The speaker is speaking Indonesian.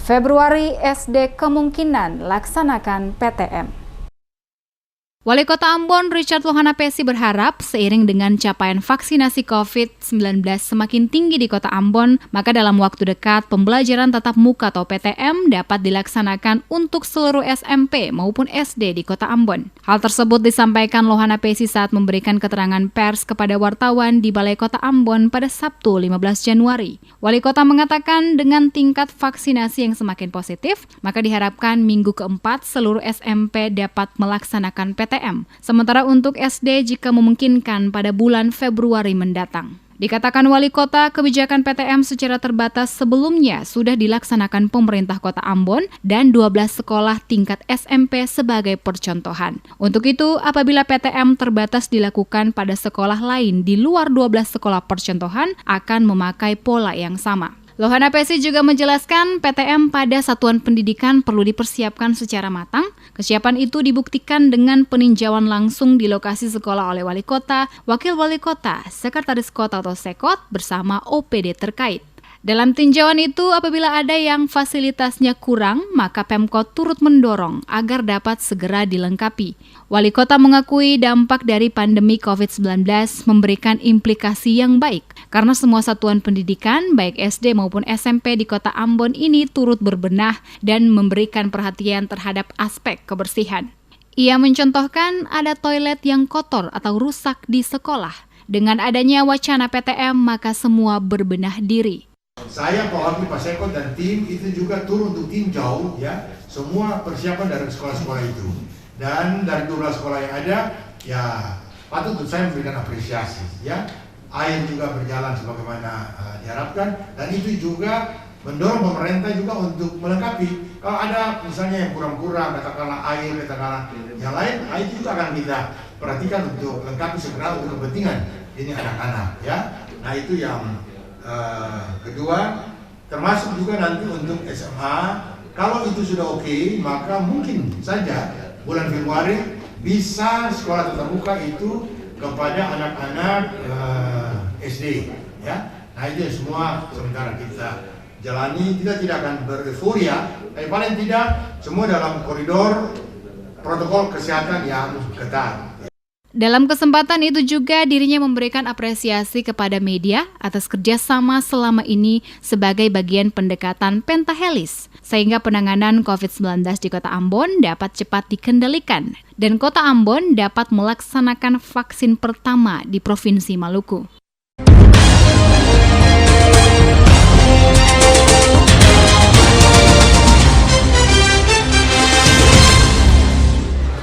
Februari SD kemungkinan laksanakan PTM. Wali Kota Ambon Richard Lohanapesi berharap seiring dengan capaian vaksinasi COVID-19 semakin tinggi di Kota Ambon, maka dalam waktu dekat pembelajaran tatap muka atau PTM dapat dilaksanakan untuk seluruh SMP maupun SD di Kota Ambon. Hal tersebut disampaikan Lohanapesi saat memberikan keterangan pers kepada wartawan di Balai Kota Ambon pada Sabtu 15 Januari. Wali Kota mengatakan dengan tingkat vaksinasi yang semakin positif, maka diharapkan minggu keempat seluruh SMP dapat melaksanakan PTM. Sementara untuk SD jika memungkinkan pada bulan Februari mendatang. Dikatakan Wali Kota, kebijakan PTM secara terbatas sebelumnya sudah dilaksanakan pemerintah Kota Ambon dan 12 sekolah tingkat SMP sebagai percontohan. Untuk itu, apabila PTM terbatas dilakukan pada sekolah lain di luar 12 sekolah percontohan akan memakai pola yang sama. Lohanapesi juga menjelaskan PTM pada satuan pendidikan perlu dipersiapkan secara matang. Kesiapan itu dibuktikan dengan peninjauan langsung di lokasi sekolah oleh Wali Kota, Wakil Wali Kota, Sekretaris Kota atau Sekot bersama OPD terkait. Dalam tinjauan itu, apabila ada yang fasilitasnya kurang, maka Pemkot turut mendorong agar dapat segera dilengkapi. Wali Kota mengakui dampak dari pandemi COVID-19 memberikan implikasi yang baik, karena semua satuan pendidikan, baik SD maupun SMP di Kota Ambon ini turut berbenah dan memberikan perhatian terhadap aspek kebersihan. Ia mencontohkan ada toilet yang kotor atau rusak di sekolah. Dengan adanya wacana PTM, maka semua berbenah diri. Saya, Pak Wakil, Pak Sekot, dan tim itu juga turun untuk tinjau ya semua persiapan dari sekolah-sekolah itu. Dan dari 12 sekolah yang ada, ya patut untuk saya memberikan apresiasi ya. Air juga berjalan sebagaimana diharapkan, dan itu juga mendorong pemerintah juga untuk melengkapi. Kalau ada misalnya yang kurang-kurang, katakanlah air, katakanlah yang lain, itu juga akan kita perhatikan untuk lengkapi segera untuk kepentingan ini anak-anak ya. Nah itu yang kedua, termasuk juga nanti untuk SMA, kalau itu sudah oke, maka mungkin saja bulan Februari bisa sekolah tatap muka itu kepada anak-anak SD, ya. Nah itu semua sementara kita jalani, kita tidak akan bereforia, tapi paling tidak semua dalam koridor protokol kesehatan yang ketat. Dalam kesempatan itu juga dirinya memberikan apresiasi kepada media atas kerjasama selama ini sebagai bagian pendekatan pentahelis, sehingga penanganan COVID-19 di Kota Ambon dapat cepat dikendalikan dan Kota Ambon dapat melaksanakan vaksin pertama di Provinsi Maluku.